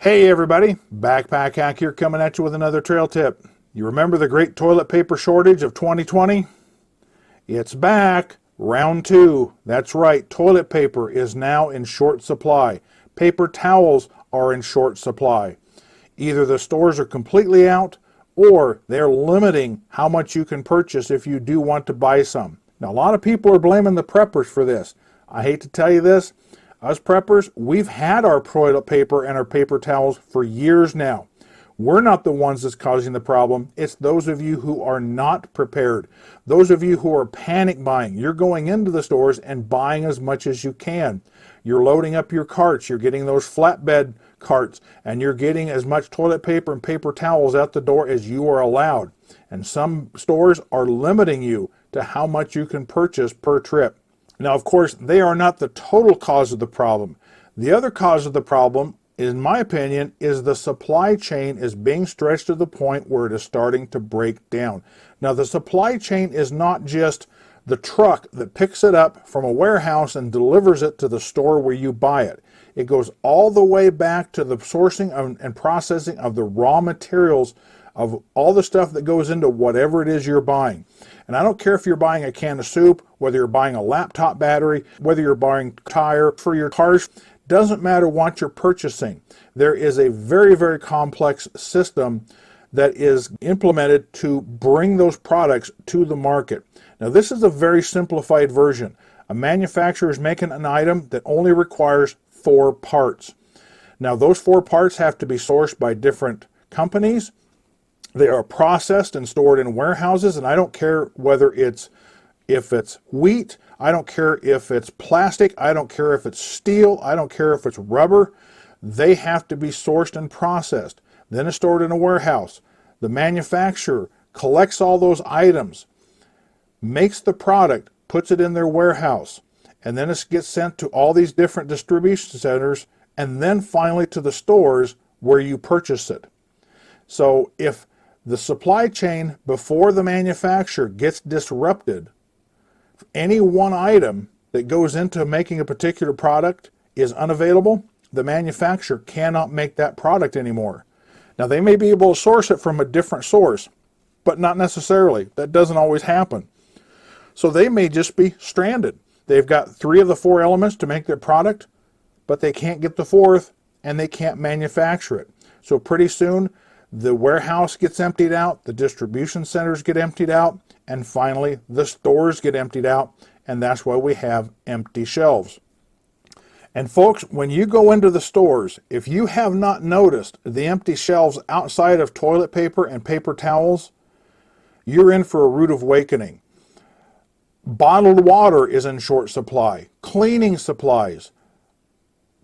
Hey everybody, Backpack Hack here coming at you with another trail tip. You remember the great toilet paper shortage of 2020? It's back, round two. That's right, toilet paper is now in short supply. Paper towels are in short supply. Either the stores are completely out or they're limiting how much you can purchase if you do want to buy some. Now a lot of people are blaming the preppers for this. I hate to tell you this, us preppers, we've had our toilet paper and our paper towels for years now. We're not the ones that's causing the problem. It's those of you who are not prepared. Those of you who are panic buying. You're going into the stores and buying as much as you can. You're loading up your carts. You're getting those flatbed carts, and you're getting as much toilet paper and paper towels out the door as you are allowed. And some stores are limiting you to how much you can purchase per trip. Now, of course, they are not the total cause of the problem. The other cause of the problem, in my opinion, is the supply chain is being stretched to the point where it is starting to break down. Now, the supply chain is not just the truck that picks it up from a warehouse and delivers it to the store where you buy it. It goes all the way back to the sourcing and processing of the raw materials of all the stuff that goes into whatever it is you're buying. And I don't care if you're buying a can of soup, whether you're buying a laptop battery, whether you're buying a tire for your cars, doesn't matter what you're purchasing. There is a very, very complex system that is implemented to bring those products to the market. Now this is a very simplified version. A manufacturer is making an item that only requires 4 parts. Now those 4 parts have to be sourced by different companies. They are processed and stored in warehouses, and I don't care whether if it's wheat, I don't care if it's plastic, I don't care if it's steel, I don't care if it's rubber. They have to be sourced and processed. Then it's stored in a warehouse. The manufacturer collects all those items, makes the product, puts it in their warehouse, and then it gets sent to all these different distribution centers, and then finally to the stores where you purchase it. So if the supply chain before the manufacturer gets disrupted, any one item that goes into making a particular product is unavailable, the manufacturer cannot make that product anymore. Now they may be able to source it from a different source, but not necessarily. That doesn't always happen. So they may just be stranded. They've got 3 of the 4 elements to make their product, but they can't get the 4th and they can't manufacture it. So pretty soon the warehouse gets emptied out, the distribution centers get emptied out, and finally the stores get emptied out, and that's why we have empty shelves. And folks, when you go into the stores, if you have not noticed the empty shelves outside of toilet paper and paper towels, you're in for a rude awakening. Bottled water is in short supply, cleaning supplies,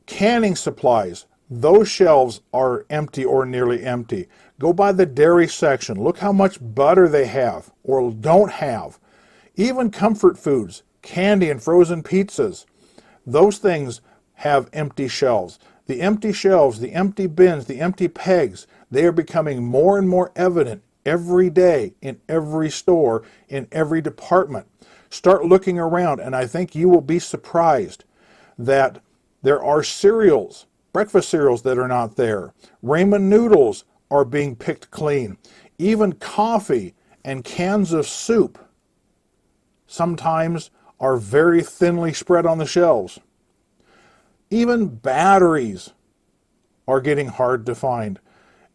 canning supplies, those shelves are empty or nearly empty. Go by the dairy section. Look how much butter they have or don't have. Even comfort foods, candy and frozen pizzas, those things have empty shelves. The empty shelves, the empty bins, the empty pegs, they are becoming more and more evident every day in every store, in every department. Start looking around, and I think you will be surprised that there are cereals, breakfast cereals that are not there. Ramen noodles are being picked clean. Even coffee and cans of soup sometimes are very thinly spread on the shelves. Even batteries are getting hard to find.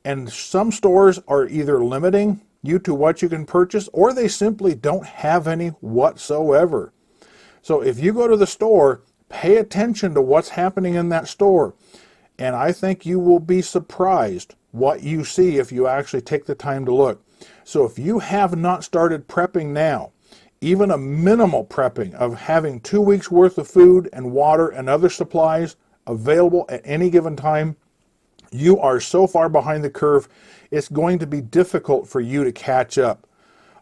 And some stores are either limiting you to what you can purchase, or they simply don't have any whatsoever. So if you go to the store, pay attention to what's happening in that store. And I think you will be surprised what you see if you actually take the time to look. So if you have not started prepping now, even a minimal prepping of having 2 weeks worth of food and water and other supplies available at any given time, you are so far behind the curve, it's going to be difficult for you to catch up.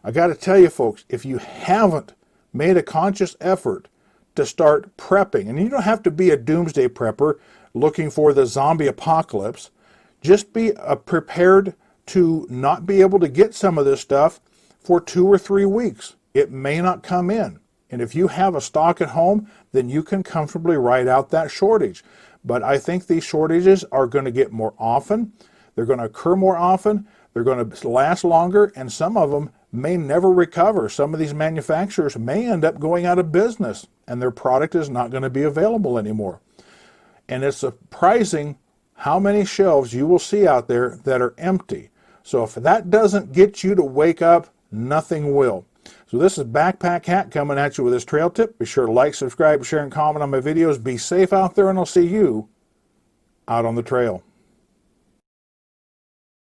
I got to tell you folks, if you haven't made a conscious effort to start prepping, and you don't have to be a doomsday prepper looking for the zombie apocalypse, just be prepared to not be able to get some of this stuff for 2 or 3 weeks. It may not come in. And if you have a stock at home, then you can comfortably ride out that shortage. But I think these shortages are going to get more often. They're going to occur more often. They're going to last longer, and some of them may never recover. Some of these manufacturers may end up going out of business, and their product is not going to be available anymore. And it's surprising how many shelves you will see out there that are empty. So if that doesn't get you to wake up, nothing will. So this is Backpack Hack coming at you with this trail tip. Be sure to like, subscribe, share, and comment on my videos. Be safe out there, and I'll see you out on the trail.